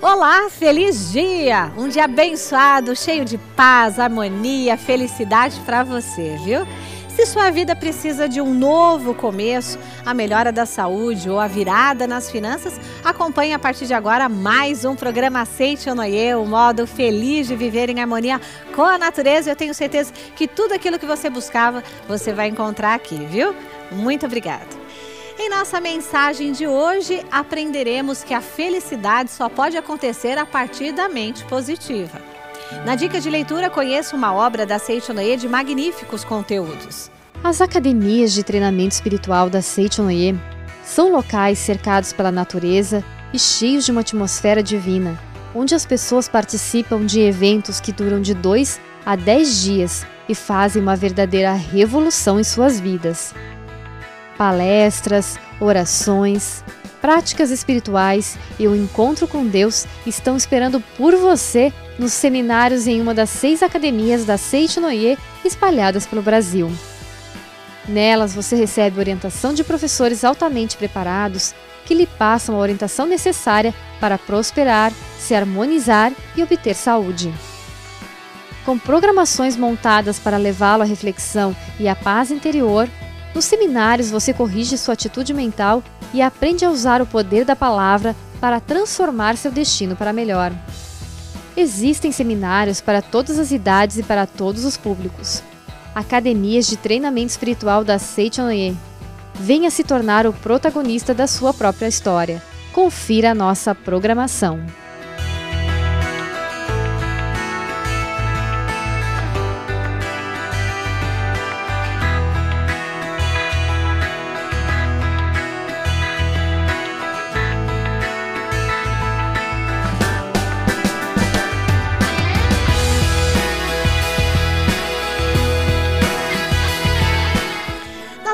Olá, feliz dia! Um dia abençoado, cheio de paz, harmonia, felicidade para você, viu? Se sua vida precisa de um novo começo, a melhora da saúde ou a virada nas finanças, acompanhe a partir de agora mais um programa Seite Onoye, o modo feliz de viver em harmonia com a natureza. Eu tenho certeza que tudo aquilo que você buscava, você vai encontrar aqui, viu? Muito obrigada! Em nossa mensagem de hoje, aprenderemos que a felicidade só pode acontecer a partir da mente positiva. Na dica de leitura, conheça uma obra da Seite Onoye de magníficos conteúdos. As academias de treinamento espiritual da Seite Onoye são locais cercados pela natureza e cheios de uma atmosfera divina, onde as pessoas participam de eventos que duram de 2 a 10 dias e fazem uma verdadeira revolução em suas vidas. Palestras, orações, práticas espirituais e o encontro com Deus estão esperando por você nos seminários em uma das 6 academias da Seite Onoye espalhadas pelo Brasil. Nelas você recebe orientação de professores altamente preparados que lhe passam a orientação necessária para prosperar, se harmonizar e obter saúde. Com programações montadas para levá-lo à reflexão e à paz interior, nos seminários você corrige sua atitude mental e aprende a usar o poder da palavra para transformar seu destino para melhor. Existem seminários para todas as idades e para todos os públicos. Academias de treinamento espiritual da Seite Onoye. Venha se tornar o protagonista da sua própria história. Confira a nossa programação.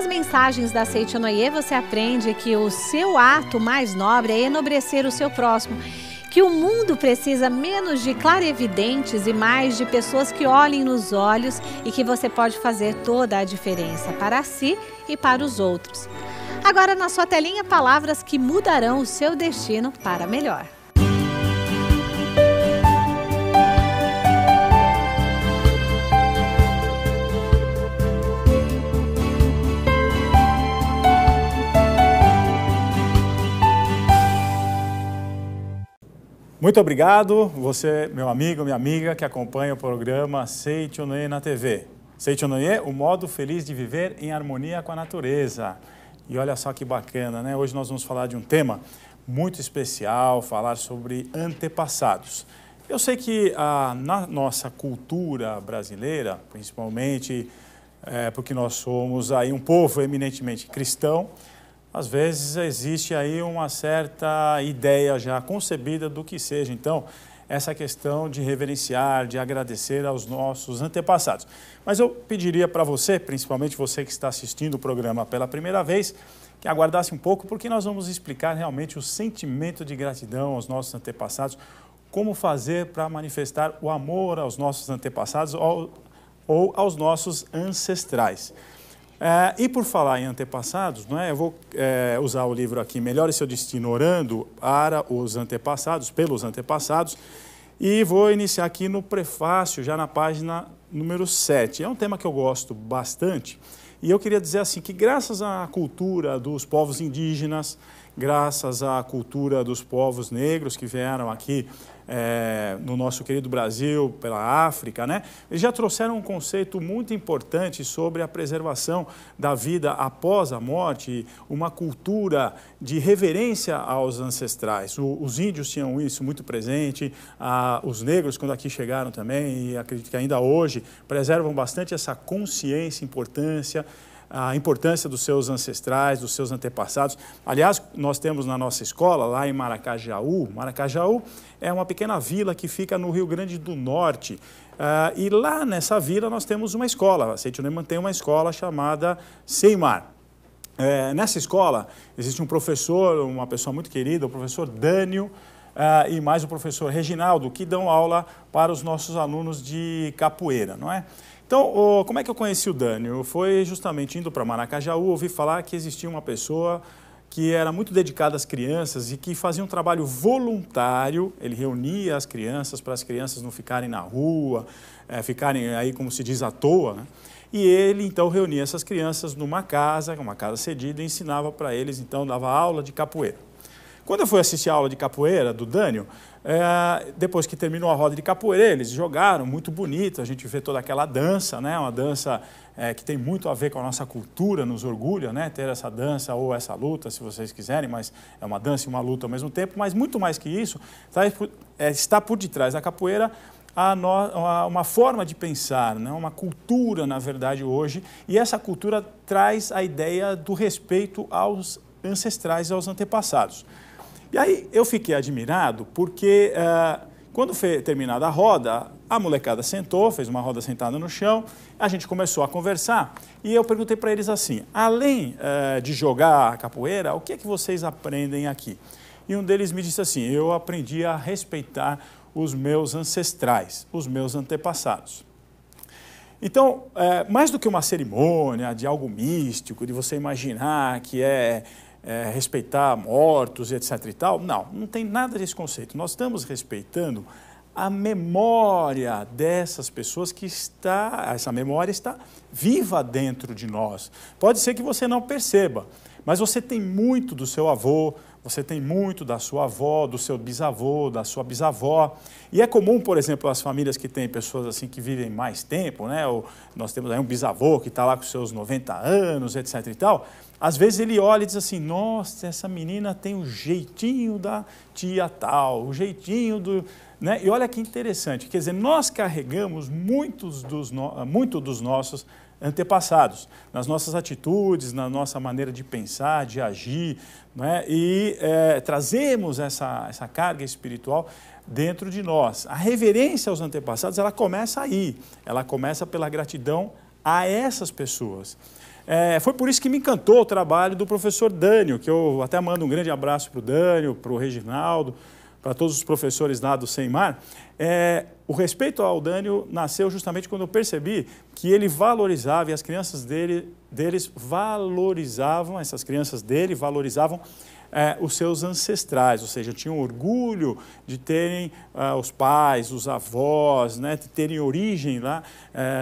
Mensagens da Seite Onoye, você aprende que o seu ato mais nobre é enobrecer o seu próximo, que o mundo precisa menos de clarevidentes e mais de pessoas que olhem nos olhos e que você pode fazer toda a diferença para si e para os outros. Agora na sua telinha, palavras que mudarão o seu destino para melhor. Muito obrigado, você, meu amigo, minha amiga, que acompanha o programa Seite Onoye na TV. Seite Onoye, o modo feliz de viver em harmonia com a natureza. E olha só que bacana, né? Hoje nós vamos falar de um tema muito especial, falar sobre antepassados. Eu sei que na nossa cultura brasileira, principalmente porque nós somos aí um povo eminentemente cristão, às vezes existe aí uma certa ideia já concebida do que seja, então, essa questão de reverenciar, de agradecer aos nossos antepassados. Mas eu pediria para você, principalmente você que está assistindo o programa pela primeira vez, que aguardasse um pouco, porque nós vamos explicar realmente o sentimento de gratidão aos nossos antepassados, como fazer para manifestar o amor aos nossos antepassados ou aos nossos ancestrais. E por falar em antepassados, não é? Eu vou usar o livro aqui, Melhore Seu Destino Orando para os Antepassados, pelos Antepassados, e vou iniciar aqui no prefácio, já na página número 7. É um tema que eu gosto bastante, e eu queria dizer assim, que graças à cultura dos povos indígenas, graças à cultura dos povos negros que vieram aqui no nosso querido Brasil, pela África, né? Eles já trouxeram um conceito muito importante sobre a preservação da vida após a morte, uma cultura de reverência aos ancestrais. Os índios tinham isso muito presente, os negros, quando aqui chegaram também, e acredito que ainda hoje, preservam bastante essa consciência, a importância dos seus ancestrais, dos seus antepassados. Aliás, nós temos na nossa escola, lá em Maracajaú, Maracajaú é uma pequena vila que fica no Rio Grande do Norte, e lá nessa vila nós temos uma escola, a Seite Onoye mantém uma escola chamada Seimar. Nessa escola existe um professor, uma pessoa muito querida, o professor Dânio, e mais o professor Reginaldo, que dão aula para os nossos alunos de capoeira, não é? Então, como é que eu conheci o Dânio? Foi justamente indo para Maracajaú, ouvi falar que existia uma pessoa que era muito dedicado às crianças e que fazia um trabalho voluntário. Ele reunia as crianças para as crianças não ficarem na rua, ficarem aí, como se diz, à toa, né? E ele, então, reunia essas crianças numa casa cedida, e ensinava para eles, então, dava aula de capoeira. Quando eu fui assistir a aula de capoeira do Dânio, depois que terminou a roda de capoeira, eles jogaram, muito bonito, a gente vê toda aquela dança, né? Uma dança que tem muito a ver com a nossa cultura, nos orgulha, né? Ter essa dança ou essa luta, se vocês quiserem, mas é uma dança e uma luta ao mesmo tempo, mas muito mais que isso, está por detrás da capoeira uma forma de pensar, né? Uma cultura, na verdade, hoje, e essa cultura traz a ideia do respeito aos ancestrais e aos antepassados. E aí eu fiquei admirado porque quando foi terminada a roda, a molecada sentou, fez uma roda sentada no chão, a gente começou a conversar e eu perguntei para eles assim, além de jogar capoeira, o que é que vocês aprendem aqui? E um deles me disse assim, eu aprendi a respeitar os meus ancestrais, os meus antepassados. Então, mais do que uma cerimônia de algo místico, de você imaginar que respeitar mortos, etc. e tal, não tem nada desse conceito. Nós estamos respeitando a memória dessas pessoas essa memória está viva dentro de nós. Pode ser que você não perceba, mas você tem muito do seu avô, você tem muito da sua avó, do seu bisavô, da sua bisavó. E é comum, por exemplo, as famílias que têm pessoas assim que vivem mais tempo, né? Nós temos aí um bisavô que está lá com seus 90 anos, etc. e tal. Às vezes ele olha e diz assim, nossa, essa menina tem o jeitinho da tia tal, o jeitinho do... Né? E olha que interessante, quer dizer, nós carregamos muito dos nossos antepassados, nas nossas atitudes, na nossa maneira de pensar, de agir, né? E trazemos essa carga espiritual dentro de nós. A reverência aos antepassados, ela começa aí, ela começa pela gratidão a essas pessoas. Foi por isso que me encantou o trabalho do professor Dânio, que eu até mando um grande abraço para o Dânio, para o Reginaldo, para todos os professores lá do Seimar. O respeito ao Dânio nasceu justamente quando eu percebi que ele valorizava, e as crianças deles valorizavam, essas crianças dele valorizavam os seus ancestrais, ou seja, tinham orgulho de terem os pais, os avós, né, de terem origem lá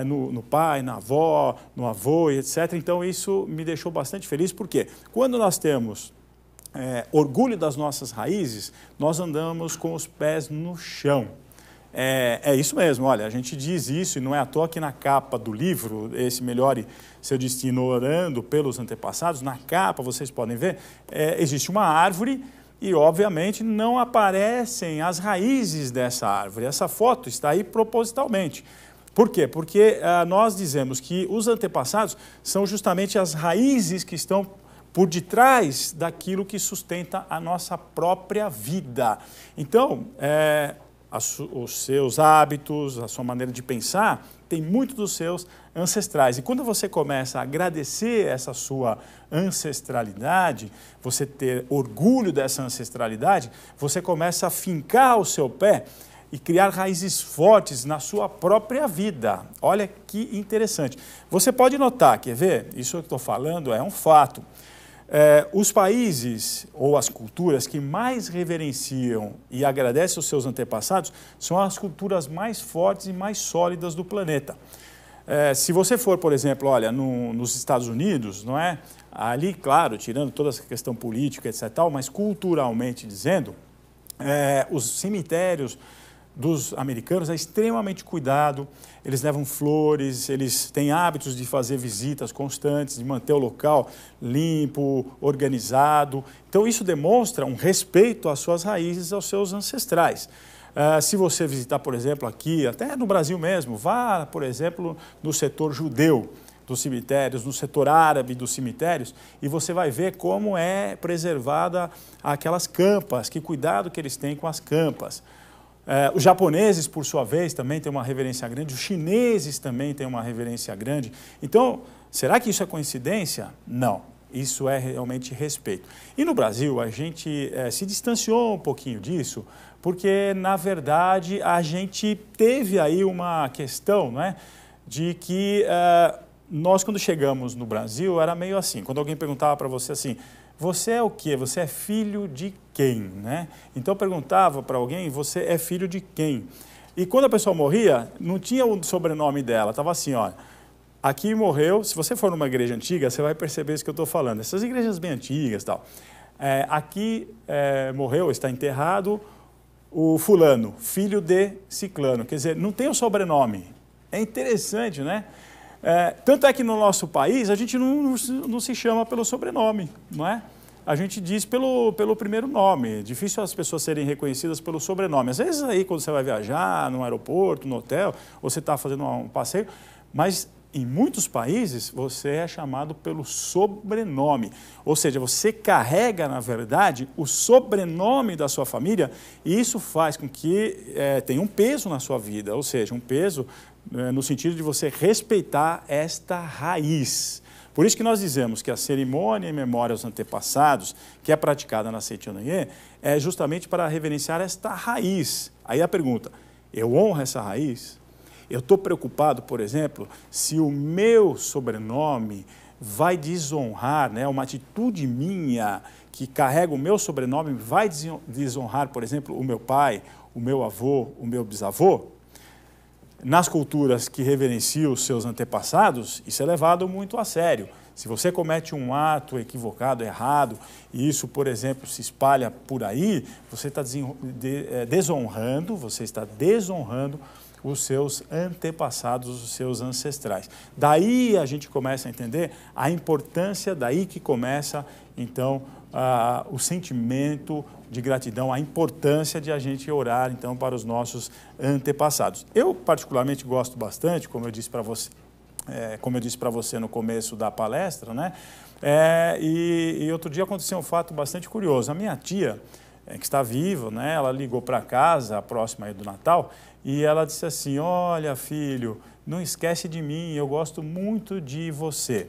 no pai, na avó, no avô, etc. Então isso me deixou bastante feliz, porque quando nós temos orgulho das nossas raízes, nós andamos com os pés no chão. É isso mesmo, olha, a gente diz isso e não é à toa que na capa do livro, esse Melhore Seu Destino Orando pelos Antepassados, na capa, vocês podem ver, existe uma árvore e, obviamente, não aparecem as raízes dessa árvore. Essa foto está aí propositalmente. Por quê? Porque nós dizemos que os antepassados são justamente as raízes que estão por detrás daquilo que sustenta a nossa própria vida. Então, os seus hábitos, a sua maneira de pensar, tem muito dos seus ancestrais. E quando você começa a agradecer essa sua ancestralidade, você ter orgulho dessa ancestralidade, você começa a fincar o seu pé e criar raízes fortes na sua própria vida. Olha que interessante. Você pode notar, quer ver? Isso que eu estou falando é um fato. Os países ou as culturas que mais reverenciam e agradecem os seus antepassados são as culturas mais fortes e mais sólidas do planeta. Se você for, por exemplo, olha, nos Estados Unidos, não é? Ali, claro, tirando toda essa questão política, etc., mas culturalmente dizendo, os cemitérios dos americanos é extremamente cuidado, eles levam flores, eles têm hábitos de fazer visitas constantes, de manter o local limpo, organizado. Então isso demonstra um respeito às suas raízes, aos seus ancestrais. Se você visitar, por exemplo, aqui, até no Brasil mesmo, vá, por exemplo, no setor judeu dos cemitérios, no setor árabe dos cemitérios, e você vai ver como é preservada aquelas campas, que cuidado que eles têm com as campas. Os japoneses, por sua vez, também têm uma reverência grande, os chineses também têm uma reverência grande. Então, será que isso é coincidência? Não, isso é realmente respeito. E no Brasil, a gente se distanciou um pouquinho disso, porque, na verdade, a gente teve aí uma questão, não é, de que nós, quando chegamos no Brasil, era meio assim, quando alguém perguntava para você assim, você é o quê? Você é filho de quem, né? Então eu perguntava para alguém, você é filho de quem? E quando a pessoa morria, não tinha o sobrenome dela, estava assim, olha, aqui morreu, se você for numa igreja antiga, você vai perceber isso que eu estou falando, essas igrejas bem antigas e tal. Aqui morreu, está enterrado o fulano, filho de ciclano, quer dizer, não tem o sobrenome. É interessante, né? Tanto é que no nosso país a gente não se chama pelo sobrenome, não é? A gente diz pelo primeiro nome. É difícil as pessoas serem reconhecidas pelo sobrenome. Às vezes aí quando você vai viajar no aeroporto, no hotel, ou você está fazendo um passeio, mas em muitos países você é chamado pelo sobrenome. Ou seja, você carrega, na verdade, o sobrenome da sua família e isso faz com que tenha um peso na sua vida, ou seja, um peso no sentido de você respeitar esta raiz. Por isso que nós dizemos que a cerimônia em memória aos antepassados, que é praticada na Seicho Noye, é justamente para reverenciar esta raiz. Aí a pergunta, eu honro essa raiz? Eu estou preocupado, por exemplo, se o meu sobrenome vai desonrar, né, uma atitude minha que carrega o meu sobrenome vai desonrar, por exemplo, o meu pai, o meu avô, o meu bisavô? Nas culturas que reverenciam os seus antepassados, isso é levado muito a sério. Se você comete um ato equivocado, errado, e isso, por exemplo, se espalha por aí, você está desonrando os seus antepassados, os seus ancestrais. Daí a gente começa a entender a importância, daí que começa, então, o sentimento de gratidão, a importância de a gente orar, então, para os nossos antepassados. Eu, particularmente, gosto bastante, como eu disse para você, no começo da palestra, né? E outro dia aconteceu um fato bastante curioso. A minha tia, que está viva, né? Ela ligou para casa, próxima aí do Natal, e ela disse assim, olha, filho, não esquece de mim, eu gosto muito de você.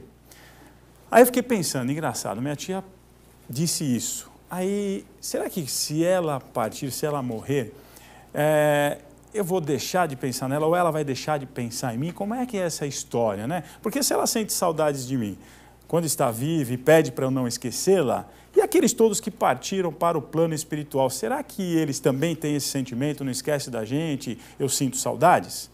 Aí eu fiquei pensando, engraçado, minha tia disse isso. Aí, será que se ela partir, se ela morrer, eu vou deixar de pensar nela ou ela vai deixar de pensar em mim? Como é que é essa história, né? Porque se ela sente saudades de mim quando está viva e pede para eu não esquecê-la, e aqueles todos que partiram para o plano espiritual, será que eles também têm esse sentimento, não esquece da gente, eu sinto saudades?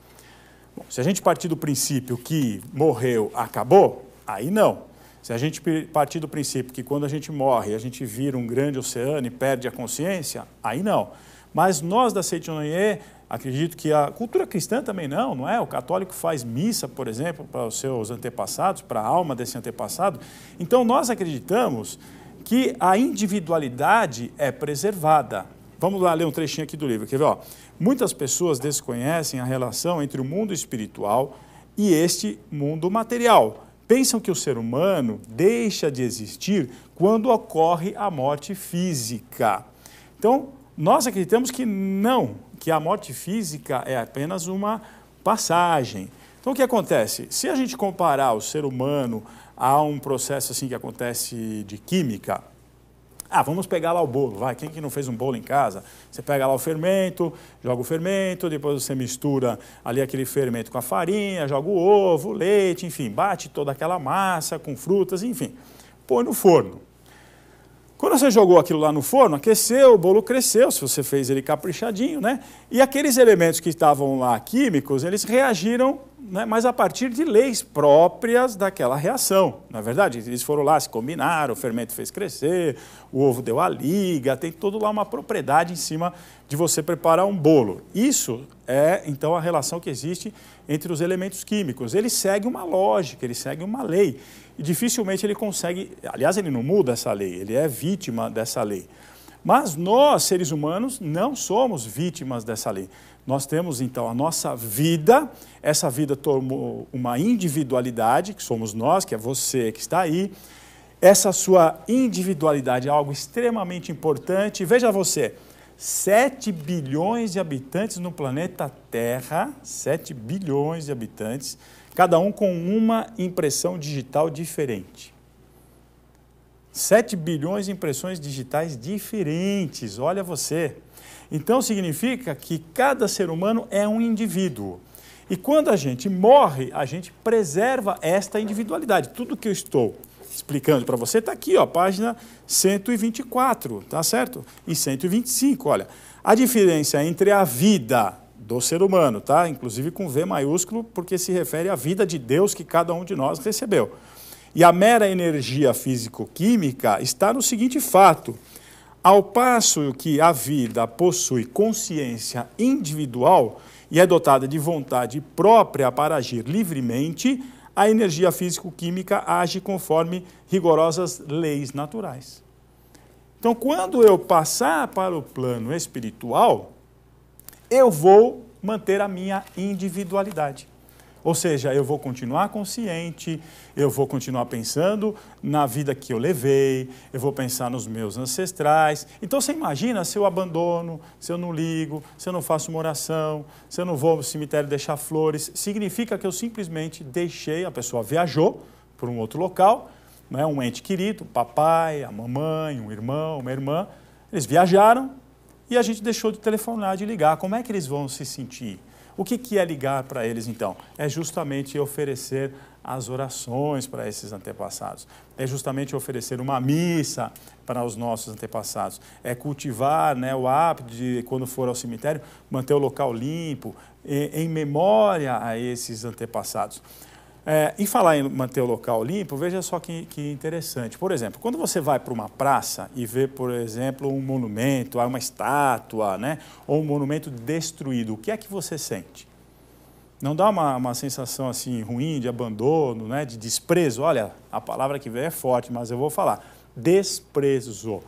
Bom, se a gente partir do princípio que morreu, acabou, aí não. Se a gente partir do princípio que quando a gente morre, a gente vira um grande oceano e perde a consciência, aí não. Mas nós da Seicho Noye, acredito que a cultura cristã também não é? O católico faz missa, por exemplo, para os seus antepassados, para a alma desse antepassado. Então nós acreditamos que a individualidade é preservada. Vamos lá ler um trechinho aqui do livro. Quer ver? Ó? Muitas pessoas desconhecem a relação entre o mundo espiritual e este mundo material. Pensam que o ser humano deixa de existir quando ocorre a morte física. Então, nós acreditamos que não, que a morte física é apenas uma passagem. Então, o que acontece? Se a gente comparar o ser humano a um processo assim que acontece de química, vamos pegar lá o bolo, vai, quem que não fez um bolo em casa? Você pega lá o fermento, joga o fermento, depois você mistura ali aquele fermento com a farinha, joga o ovo, o leite, enfim, bate toda aquela massa com frutas, enfim, põe no forno. Quando você jogou aquilo lá no forno, aqueceu, o bolo cresceu, se você fez ele caprichadinho, né? E aqueles elementos que estavam lá químicos, eles reagiram, né, mas a partir de leis próprias daquela reação. Na verdade, eles foram lá, se combinaram, o fermento fez crescer, o ovo deu a liga, tem toda lá uma propriedade em cima de você preparar um bolo. Isso é, então, a relação que existe entre os elementos químicos. Ele segue uma lógica, ele segue uma lei. E dificilmente ele consegue, aliás, ele não muda essa lei, ele é vítima dessa lei. Mas nós, seres humanos, não somos vítimas dessa lei. Nós temos, então, a nossa vida, essa vida tomou uma individualidade, que somos nós, que é você que está aí. Essa sua individualidade é algo extremamente importante. Veja você, 7 bilhões de habitantes no planeta Terra, 7 bilhões de habitantes, cada um com uma impressão digital diferente. 7 bilhões de impressões digitais diferentes, olha você. Então significa que cada ser humano é um indivíduo. E quando a gente morre, a gente preserva esta individualidade. Tudo que eu estou explicando para você, está aqui, ó, página 124, tá certo? E 125, olha. A diferença entre a vida do ser humano, tá? Inclusive com V maiúsculo, porque se refere à vida de Deus que cada um de nós recebeu. E a mera energia físico-química está no seguinte fato: ao passo que a vida possui consciência individual e é dotada de vontade própria para agir livremente, a energia físico-química age conforme rigorosas leis naturais. Então, quando eu passar para o plano espiritual, eu vou manter a minha individualidade. Ou seja, eu vou continuar consciente, eu vou continuar pensando na vida que eu levei, eu vou pensar nos meus ancestrais. Então, você imagina se eu abandono, se eu não ligo, se eu não faço uma oração, se eu não vou ao cemitério deixar flores, significa que eu simplesmente deixei, a pessoa viajou para um outro local, né, um ente querido, o papai, a mamãe, um irmão, uma irmã, eles viajaram e a gente deixou de telefonar, de ligar. Como é que eles vão se sentir? O que é ligar para eles, então? É justamente oferecer as orações para esses antepassados. É justamente oferecer uma missa para os nossos antepassados. É cultivar, né, o hábito de, quando for ao cemitério, manter o local limpo, em memória a esses antepassados. Em falar em manter o local limpo, veja só que interessante. Por exemplo, quando você vai para uma praça e vê, por exemplo, um monumento, uma estátua, né, ou um monumento destruído, o que é que você sente? Não dá uma sensação assim ruim de abandono, né, de desprezo? Olha, a palavra que vem é forte, mas eu vou falar. Desprezo.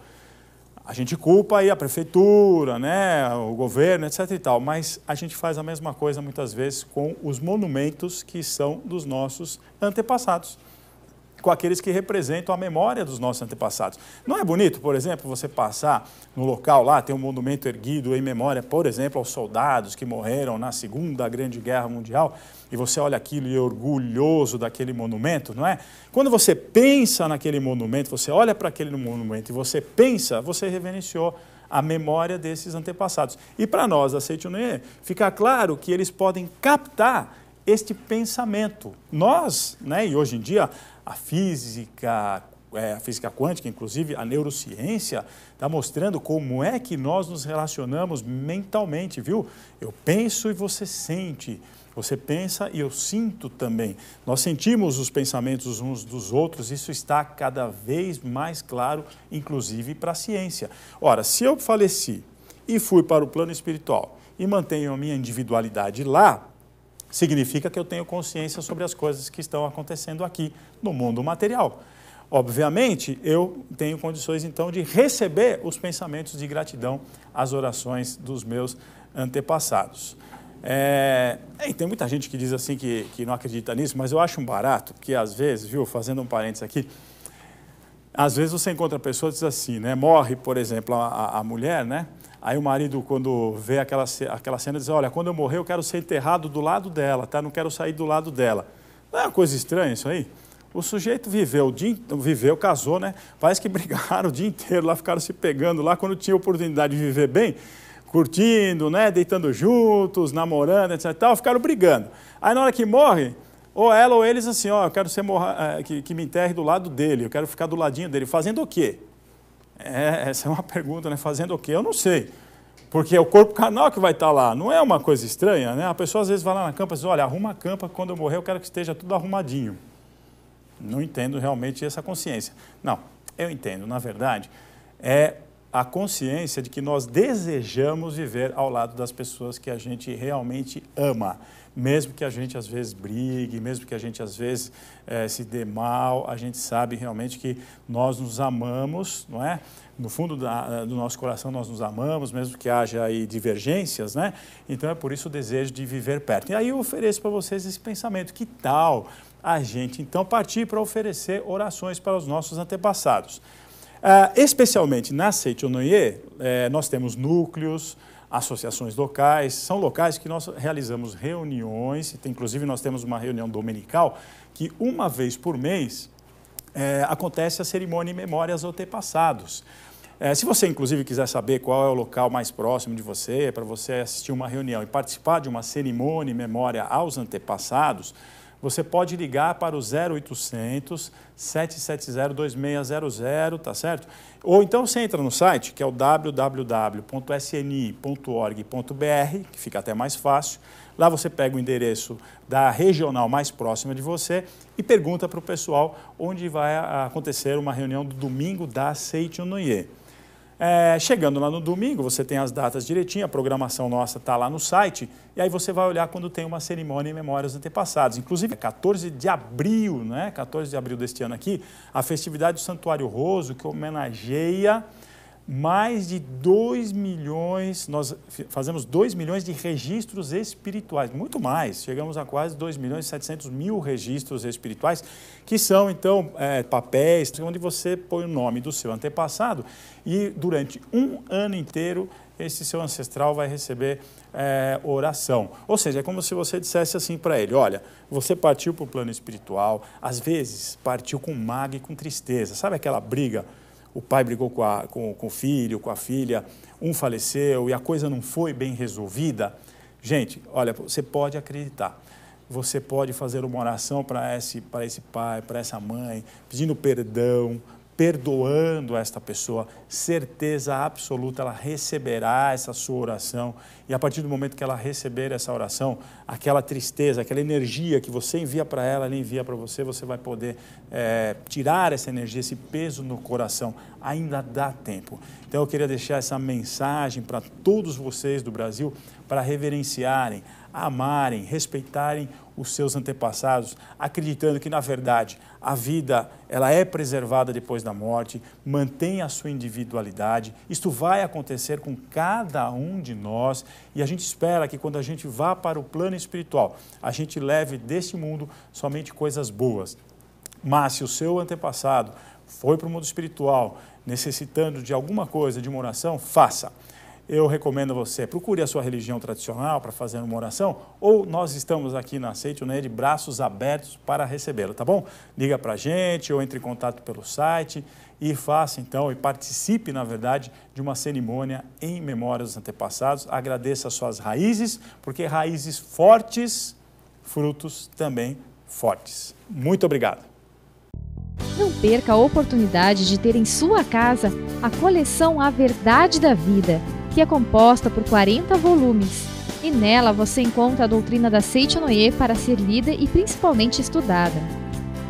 A gente culpa aí a prefeitura, né, o governo, etc. e tal, mas a gente faz a mesma coisa muitas vezes com os monumentos que são dos nossos antepassados, com aqueles que representam a memória dos nossos antepassados. Não é bonito, por exemplo, você passar no local lá, tem um monumento erguido em memória, por exemplo, aos soldados que morreram na Segunda Grande Guerra Mundial, e você olha aquilo e é orgulhoso daquele monumento, não é? Quando você pensa naquele monumento, você olha para aquele monumento e você pensa, você reverenciou a memória desses antepassados. E para nós, da Seitonoye, fica claro que eles podem captar este pensamento. Nós, né, e hoje em dia, a física quântica, inclusive a neurociência, está mostrando como é que nós nos relacionamos mentalmente, viu? Eu penso e você sente. Você pensa e eu sinto também. Nós sentimos os pensamentos uns dos outros, isso está cada vez mais claro, inclusive para a ciência. Ora, se eu faleci e fui para o plano espiritual e mantenho a minha individualidade lá, significa que eu tenho consciência sobre as coisas que estão acontecendo aqui no mundo material. Obviamente, eu tenho condições, então, de receber os pensamentos de gratidão, as orações dos meus antepassados. E tem muita gente que diz assim que não acredita nisso, mas eu acho um barato, que às vezes, viu, fazendo um parênteses aqui, às vezes você encontra pessoas que dizem assim, né, morre, por exemplo, a mulher, né? Aí o marido, quando vê aquela cena, diz, olha, quando eu morrer eu quero ser enterrado do lado dela, tá? Não quero sair do lado dela. Não é uma coisa estranha isso aí? O sujeito viveu, casou, né? Parece que brigaram o dia inteiro lá, ficaram se pegando lá, quando tinha oportunidade de viver bem, curtindo, né? Deitando juntos, namorando, etc. Tal, ficaram brigando. Aí na hora que morre, ou ela ou eles assim, ó, eu quero ser que me enterre do lado dele, eu quero ficar do ladinho dele. Fazendo o quê? Essa é uma pergunta, né? Fazendo o quê? Eu não sei. Porque é o corpo carnal que vai estar lá. Não é uma coisa estranha, né? A pessoa às vezes vai lá na campa e diz, olha, arruma a campa, quando eu morrer eu quero que esteja tudo arrumadinho. Não entendo realmente essa consciência. Não, eu entendo. Na verdade, é a consciência de que nós desejamos viver ao lado das pessoas que a gente realmente ama. Mesmo que a gente às vezes brigue, mesmo que a gente às vezes se dê mal, a gente sabe realmente que nós nos amamos, não é? No fundo do nosso coração nós nos amamos, mesmo que haja aí divergências, né? Então é por isso o desejo de viver perto. E aí eu ofereço para vocês esse pensamento, que tal a gente então partir para oferecer orações para os nossos antepassados? Especialmente na Seitonoye, nós temos núcleos, associações locais, são locais que nós realizamos reuniões, inclusive nós temos uma reunião dominical que uma vez por mês acontece a cerimônia em memória aos antepassados. Se você inclusive quiser saber qual é o local mais próximo de você, para você assistir uma reunião e participar de uma cerimônia em memória aos antepassados, você pode ligar para o 0800 770 2600, tá certo? Ou então você entra no site, que é o www.sni.org.br, que fica até mais fácil. Lá você pega o endereço da regional mais próxima de você e pergunta para o pessoal onde vai acontecer uma reunião do domingo da Seichonoye. Chegando lá no domingo, você tem as datas direitinho, a programação nossa está lá no site, e aí você vai olhar quando tem uma cerimônia em memória aos antepassados. Inclusive, 14 de abril, né? 14 de abril deste ano aqui, a festividade do Santuário Roso, que homenageia mais de 2 milhões, nós fazemos 2 milhões de registros espirituais, muito mais, chegamos a quase 2 milhões e 700 mil registros espirituais, que são, então, papéis onde você põe o nome do seu antepassado e durante um ano inteiro esse seu ancestral vai receber oração. Ou seja, é como se você dissesse assim para ele, olha, você partiu para o plano espiritual, às vezes partiu com mágoa e com tristeza, sabe aquela briga? O pai brigou com o filho, com a filha, um faleceu e a coisa não foi bem resolvida. Gente, olha, você pode acreditar. Você pode fazer uma oração para esse pai, para essa mãe, pedindo perdão, perdoando esta pessoa. Certeza absoluta, ela receberá essa sua oração. E a partir do momento que ela receber essa oração, aquela tristeza, aquela energia que você envia para ela envia para você, você vai poder tirar essa energia, esse peso no coração. Ainda dá tempo. Então eu queria deixar essa mensagem para todos vocês do Brasil, para reverenciarem, amarem, respeitarem os seus antepassados, acreditando que, na verdade, a vida ela é preservada depois da morte, mantém a sua individualidade. Isto vai acontecer com cada um de nós e a gente espera que, quando a gente vá para o plano espiritual, a gente leve deste mundo somente coisas boas. Mas se o seu antepassado foi para o mundo espiritual necessitando de alguma coisa, de uma oração, faça. Eu recomendo a você, procure a sua religião tradicional para fazer uma oração, ou nós estamos aqui na Seichonoye de braços abertos para recebê-lo, tá bom? Liga para a gente ou entre em contato pelo site e faça então, e participe, na verdade, de uma cerimônia em memória dos antepassados. Agradeça as suas raízes, porque raízes fortes, frutos também fortes. Muito obrigado. Não perca a oportunidade de ter em sua casa a coleção A Verdade da Vida, que é composta por 40 volumes, e nela você encontra a doutrina da Seichonoye para ser lida e principalmente estudada.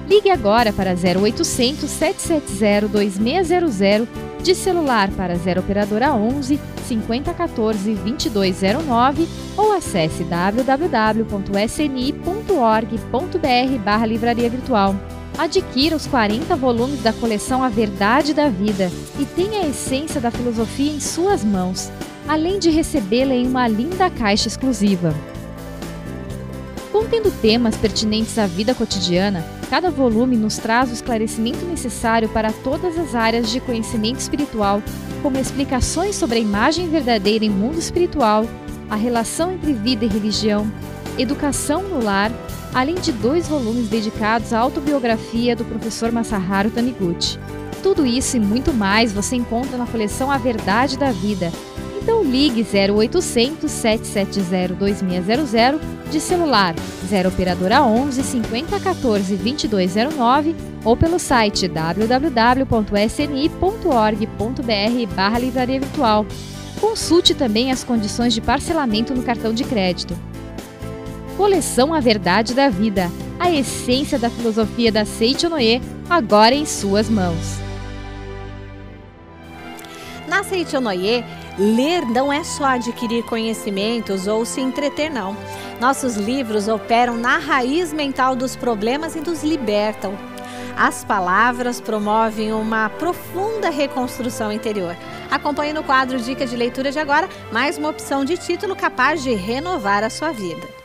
Ligue agora para 0800 770 2600, de celular para 0 operadora 11 5014 2209 ou acesse www.sni.org.br/livraria virtual. Adquira os 40 volumes da coleção A Verdade da Vida e tenha a essência da filosofia em suas mãos, além de recebê-la em uma linda caixa exclusiva. Contendo temas pertinentes à vida cotidiana, cada volume nos traz o esclarecimento necessário para todas as áreas de conhecimento espiritual, como explicações sobre a imagem verdadeira em mundo espiritual, a relação entre vida e religião, educação no lar, além de 2 volumes dedicados à autobiografia do professor Masaharu Taniguchi. Tudo isso e muito mais você encontra na coleção A Verdade da Vida. Então ligue 0800 770 2600, de celular 0 operadora 11 5014 2209 ou pelo site www.sni.org.br/livraria virtual. Consulte também as condições de parcelamento no cartão de crédito. Coleção A Verdade da Vida, a essência da filosofia da Seichonoye, agora em suas mãos. Na Seichonoye, ler não é só adquirir conhecimentos ou se entreter, não. Nossos livros operam na raiz mental dos problemas e nos libertam. As palavras promovem uma profunda reconstrução interior. Acompanhe no quadro Dica de Leitura de agora mais uma opção de título capaz de renovar a sua vida.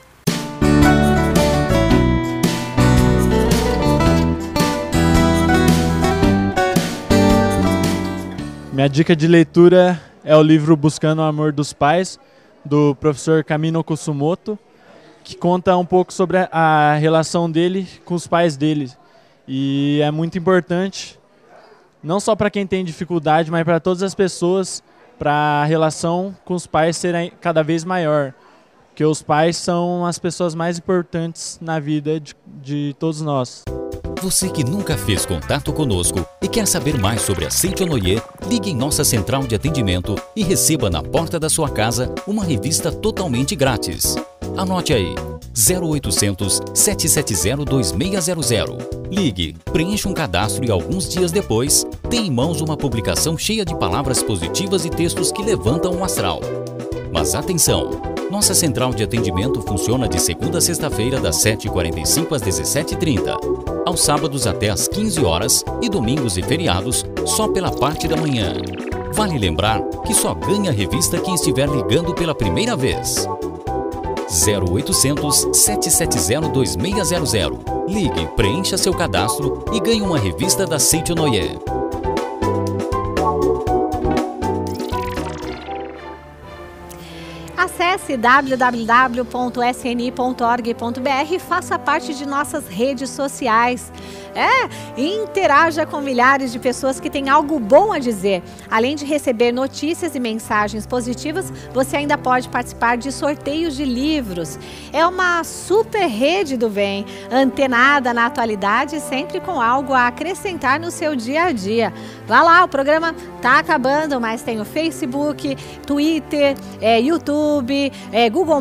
Minha dica de leitura é o livro Buscando o Amor dos Pais, do professor Kamino Kusumoto, que conta um pouco sobre a relação dele com os pais dele. E é muito importante, não só para quem tem dificuldade, mas para todas as pessoas, para a relação com os pais ser cada vez maior. porque os pais são as pessoas mais importantes na vida de todos nós. Você que nunca fez contato conosco e quer saber mais sobre a Seichonoye, ligue em nossa central de atendimento e receba na porta da sua casa uma revista totalmente grátis. Anote aí, 0800 770 2600. Ligue, preencha um cadastro e alguns dias depois, tem em mãos uma publicação cheia de palavras positivas e textos que levantam o astral. Mas atenção! Nossa central de atendimento funciona de segunda a sexta-feira das 7h45 às 17h30, aos sábados até às 15 horas e domingos e feriados só pela parte da manhã. Vale lembrar que só ganha a revista quem estiver ligando pela primeira vez. 0800 770 2600. Ligue, preencha seu cadastro e ganhe uma revista da Seichonoye. Acesse www.sni.org.br e faça parte de nossas redes sociais. E interaja com milhares de pessoas que têm algo bom a dizer. Além de receber notícias e mensagens positivas, você ainda pode participar de sorteios de livros. É uma super rede do bem, antenada na atualidade, sempre com algo a acrescentar no seu dia a dia. Vá lá, o programa tá acabando, mas tem o Facebook, Twitter, YouTube, Google+,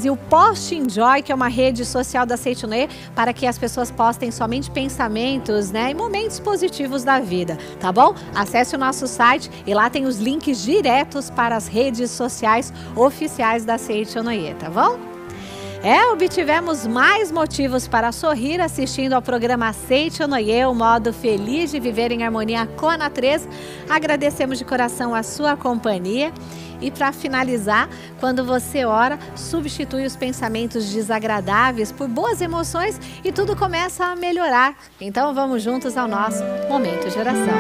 e o Post Enjoy, que é uma rede social da Seichonoye, para que as pessoas postem somente pensamentos, e momentos positivos da vida, tá bom? Acesse o nosso site e lá tem os links diretos para as redes sociais oficiais da Seichonoye, tá bom? Obtivemos mais motivos para sorrir assistindo ao programa Seichonoye, o modo feliz de viver em harmonia com a natureza. Agradecemos de coração a sua companhia. E para finalizar, quando você ora, substitui os pensamentos desagradáveis por boas emoções e tudo começa a melhorar. Então vamos juntos ao nosso momento de oração.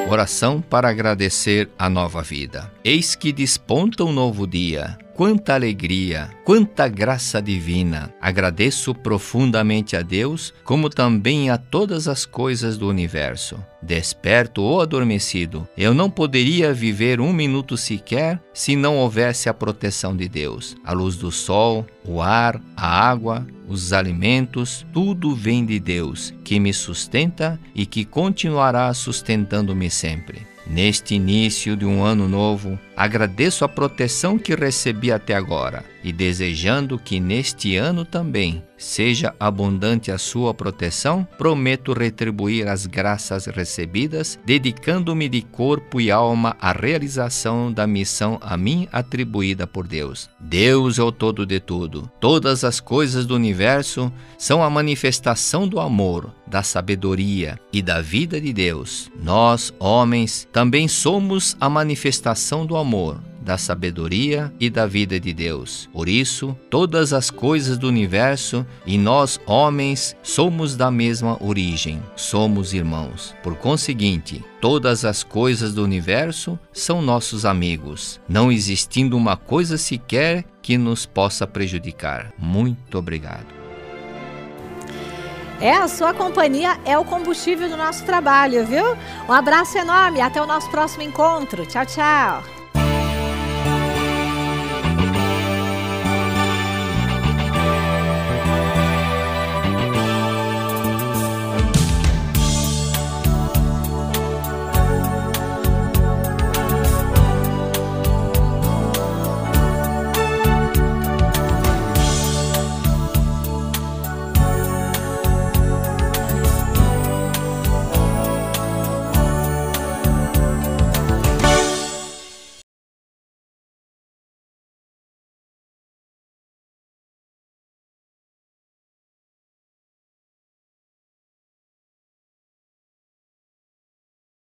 Oração para agradecer a nova vida. Eis que desponta um novo dia. Quanta alegria, quanta graça divina! Agradeço profundamente a Deus, como também a todas as coisas do universo. Desperto ou adormecido, eu não poderia viver um minuto sequer se não houvesse a proteção de Deus. A luz do sol, o ar, a água, os alimentos, tudo vem de Deus, que me sustenta e que continuará sustentando-me sempre. Neste início de um ano novo, agradeço a proteção que recebi até agora e desejando que neste ano também seja abundante a sua proteção, prometo retribuir as graças recebidas, dedicando-me de corpo e alma à realização da missão a mim atribuída por Deus. Deus é o todo de tudo. Todas as coisas do universo são a manifestação do amor, da sabedoria e da vida de Deus. Nós, homens, também somos a manifestação do amor, da sabedoria e da vida de Deus. Por isso, todas as coisas do universo e nós, homens, somos da mesma origem, somos irmãos. Por conseguinte, todas as coisas do universo são nossos amigos, não existindo uma coisa sequer que nos possa prejudicar. Muito obrigado. A sua companhia é o combustível do nosso trabalho, viu? Um abraço enorme, até o nosso próximo encontro. Tchau, tchau.